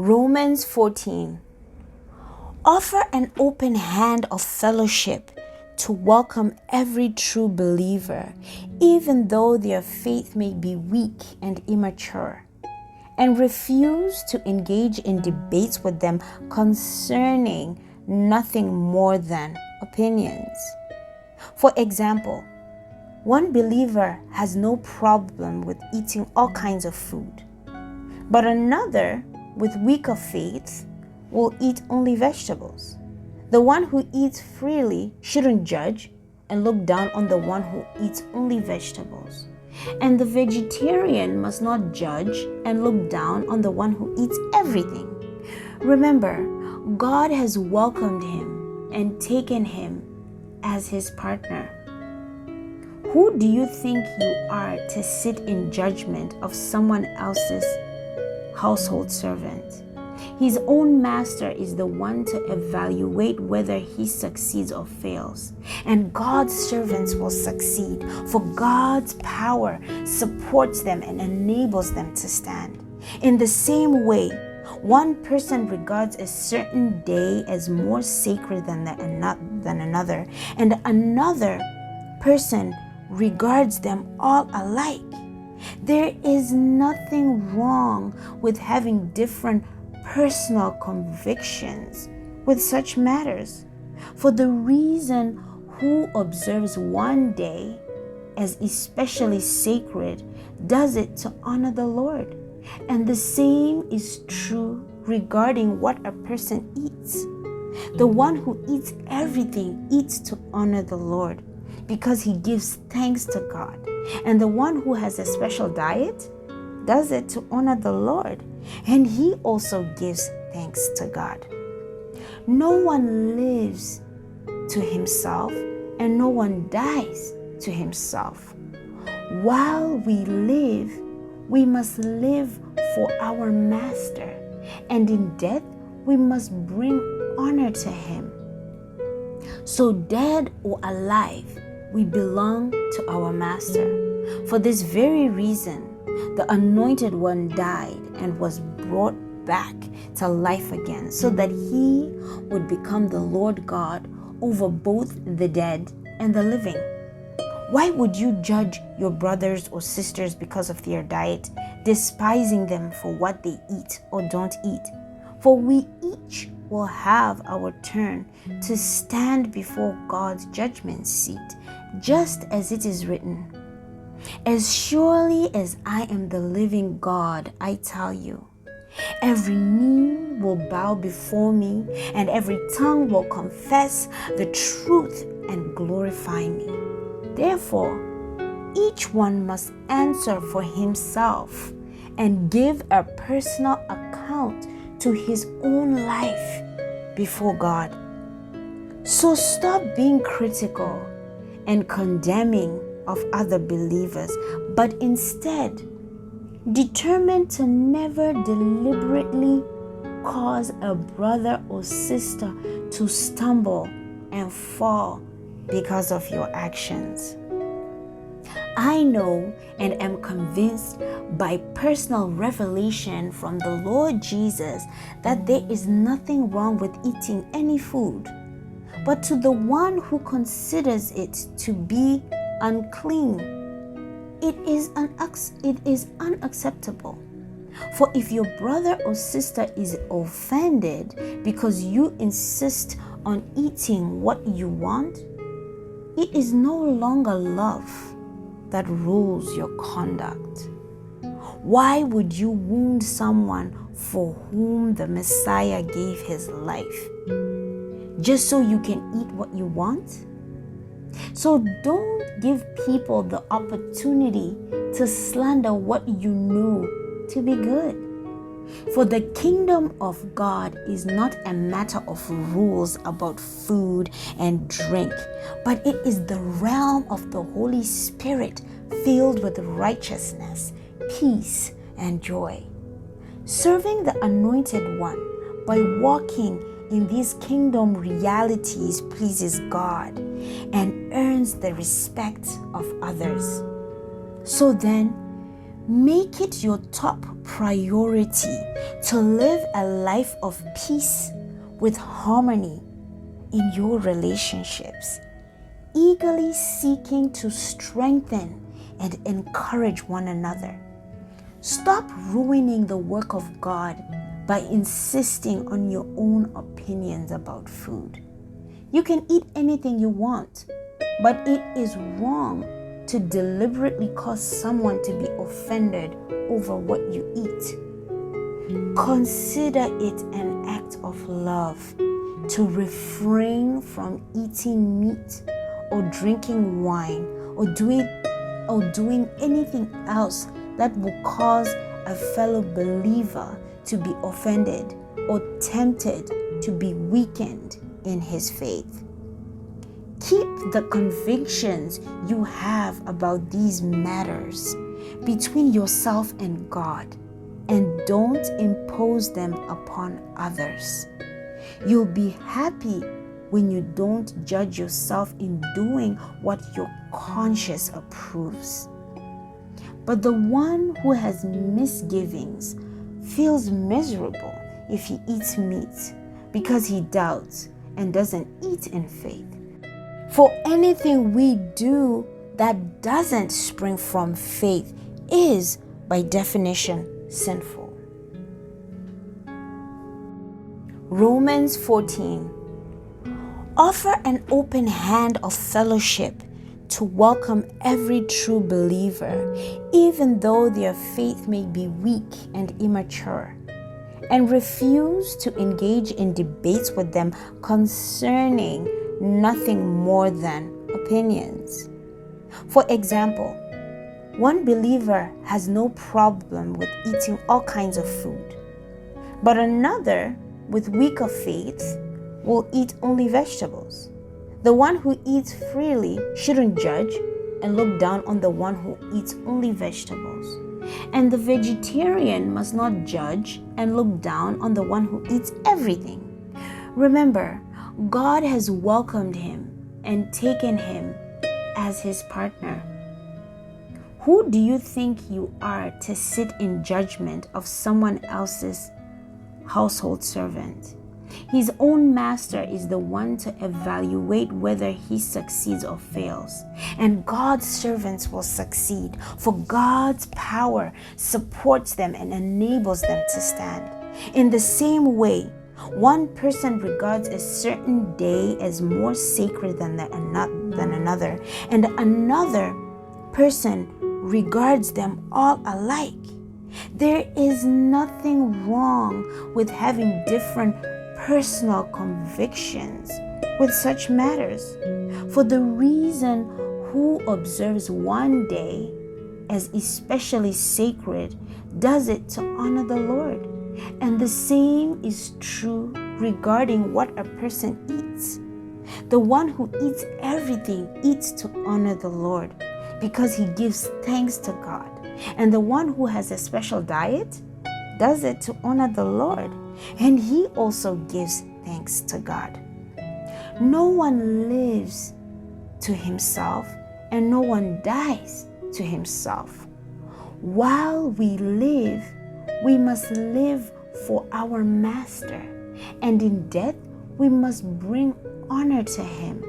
Romans 14. Offer an open hand of fellowship to welcome every true believer, even though their faith may be weak and immature, and refuse to engage in debates with them concerning nothing more than opinions. For example, one believer has no problem with eating all kinds of food, but another with weaker faith will eat only vegetables. The one who eats freely shouldn't judge and look down on the one who eats only vegetables. And the vegetarian must not judge and look down on the one who eats everything. Remember, God has welcomed him and taken him as his partner. Who do you think you are to sit in judgment of someone else's household servant? His own master is the one to evaluate whether he succeeds or fails. And God's servants will succeed, for God's power supports them and enables them to stand. In the same way, one person regards a certain day as more sacred than another, and another person regards them all alike. There is nothing wrong with having different personal convictions with such matters. For the reason who observes one day as especially sacred does it to honor the Lord. And the same is true regarding what a person eats. The one who eats everything eats to honor the Lord, because he gives thanks to God. And the one who has a special diet does it to honor the Lord, and he also gives thanks to God. No one lives to himself, and no one dies to himself. While we live, we must live for our Master, and in death we must bring honor to him. So dead or alive, we belong to our Master. For this very reason, the Anointed One died and was brought back to life again, so that he would become the Lord God over both the dead and the living. Why would you judge your brothers or sisters because of their diet, despising them for what they eat or don't eat? For we each will have our turn to stand before God's judgment seat, just as it is written, "As surely as I am the living God, I tell you, every knee will bow before me, and every tongue will confess the truth and glorify me." Therefore, each one must answer for himself and give a personal account to his own life before God. So stop being critical and condemning of other believers, but instead determine to never deliberately cause a brother or sister to stumble and fall because of your actions. I know and am convinced by personal revelation from the Lord Jesus that there is nothing wrong with eating any food, but to the one who considers it to be unclean, it is unacceptable. For if your brother or sister is offended because you insist on eating what you want, it is no longer love that rules your conduct. Why would you wound someone for whom the Messiah gave his life, just so you can eat what you want? So don't give people the opportunity to slander what you know to be good. For the kingdom of God is not a matter of rules about food and drink, but it is the realm of the Holy Spirit filled with righteousness, peace, and joy. Serving the Anointed One by walking in these kingdom realities pleases God and earns the respect of others. So then, Make it your top priority to live a life of peace with harmony in your relationships, eagerly seeking to strengthen and encourage one another. Stop ruining the work of God by insisting on your own opinions about food. You can eat anything you want, but it is wrong to deliberately cause someone to be offended over what you eat. Consider it an act of love to refrain from eating meat or drinking wine or doing anything else that will cause a fellow believer to be offended or tempted to be weakened in his faith. Keep the convictions you have about these matters between yourself and God, and don't impose them upon others. You'll be happy when you don't judge yourself in doing what your conscience approves. But the one who has misgivings feels miserable if he eats meat because he doubts and doesn't eat in faith. For anything we do that doesn't spring from faith is, by definition, sinful. Romans 14. Offer an open hand of fellowship to welcome every true believer, even though their faith may be weak and immature, and refuse to engage in debates with them concerning nothing more than opinions. For example, one believer has no problem with eating all kinds of food, but another with weaker faith will eat only vegetables. The one who eats freely shouldn't judge and look down on the one who eats only vegetables. And the vegetarian must not judge and look down on the one who eats everything. Remember, God has welcomed him and taken him as his partner. Who do you think you are to sit in judgment of someone else's household servant? His own master is the one to evaluate whether he succeeds or fails. And God's servants will succeed, for God's power supports them and enables them to stand. In the same way, one person regards a certain day as more sacred than another, and another person regards them all alike. There is nothing wrong with having different personal convictions with such matters. For the reason who observes one day as especially sacred does it to honor the Lord. And the same is true regarding what a person eats. The one who eats everything eats to honor the Lord because he gives thanks to God. And the one who has a special diet does it to honor the Lord, and he also gives thanks to God. No one lives to himself, and no one dies to himself. While we live, we must live for our Master, and in death we must bring honor to him.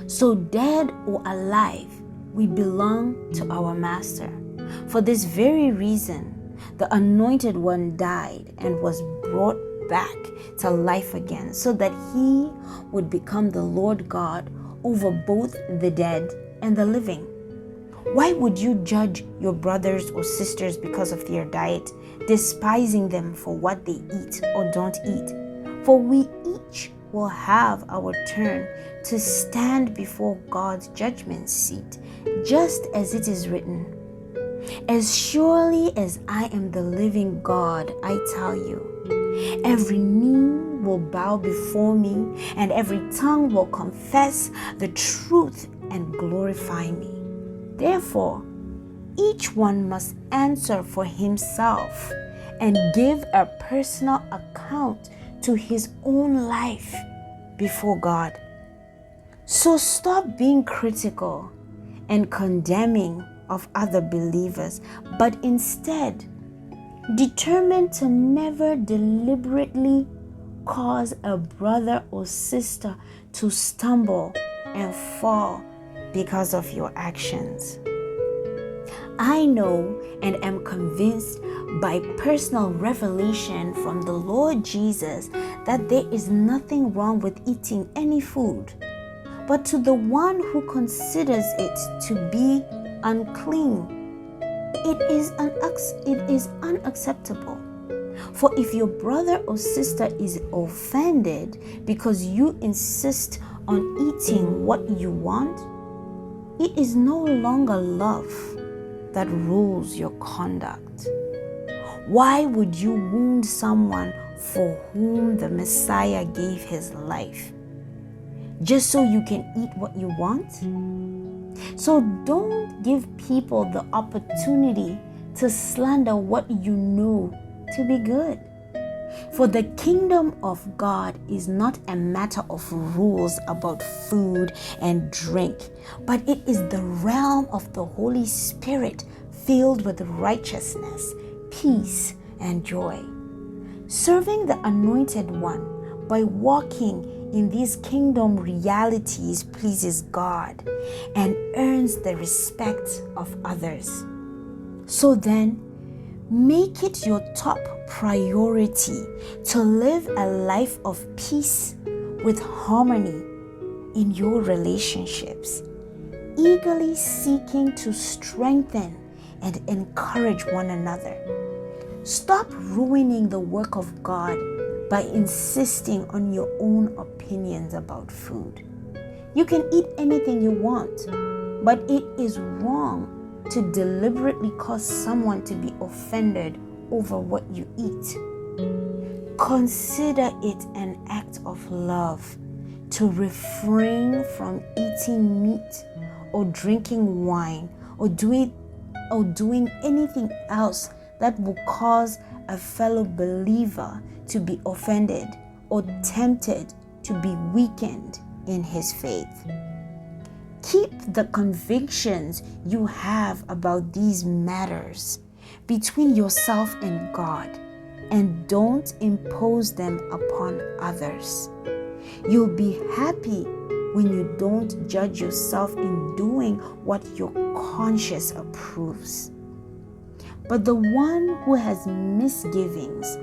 So dead or alive, we belong to our Master. For this very reason, the Anointed One died and was brought back to life again, so that he would become the Lord God over both the dead and the living. Why would you judge your brothers or sisters because of their diet, despising them for what they eat or don't eat? For we each will have our turn to stand before God's judgment seat, just as it is written, "As surely as I am the living God, I tell you, every knee will bow before me, and every tongue will confess the truth and glorify me." Therefore, each one must answer for himself and give a personal account to his own life before God. So stop being critical and condemning of other believers, but instead determined to never deliberately cause a brother or sister to stumble and fall because of your actions. I know and am convinced by personal revelation from the Lord Jesus that there is nothing wrong with eating any food. But to the one who considers it to be unclean, it is unacceptable. For if your brother or sister is offended because you insist on eating what you want, it is no longer love that rules your conduct. Why would you wound someone for whom the Messiah gave his life, just so you can eat what you want? So don't give people the opportunity to slander what you know to be good. For the kingdom of God is not a matter of rules about food and drink, but it is the realm of the Holy Spirit filled with righteousness, peace, and joy. Serving the Anointed One by walking in these kingdom realities pleases God and earns the respect of others. So then, make it your top priority to live a life of peace with harmony in your relationships, eagerly seeking to strengthen and encourage one another. Stop ruining the work of God by insisting on your own opinions about food. You can eat anything you want, but it is wrong to deliberately cause someone to be offended over what you eat. Consider it an act of love to refrain from eating meat or drinking wine or doing anything else that will cause a fellow believer to be offended or tempted to be weakened in his faith. Keep the convictions you have about these matters between yourself and God, and don't impose them upon others. You'll be happy when you don't judge yourself in doing what your conscience approves. But the one who has misgivings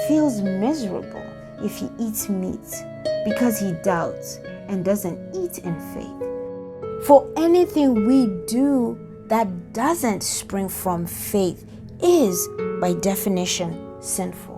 feels miserable if he eats meat because he doubts and doesn't eat in faith. For anything we do that doesn't spring from faith is, by definition, sinful.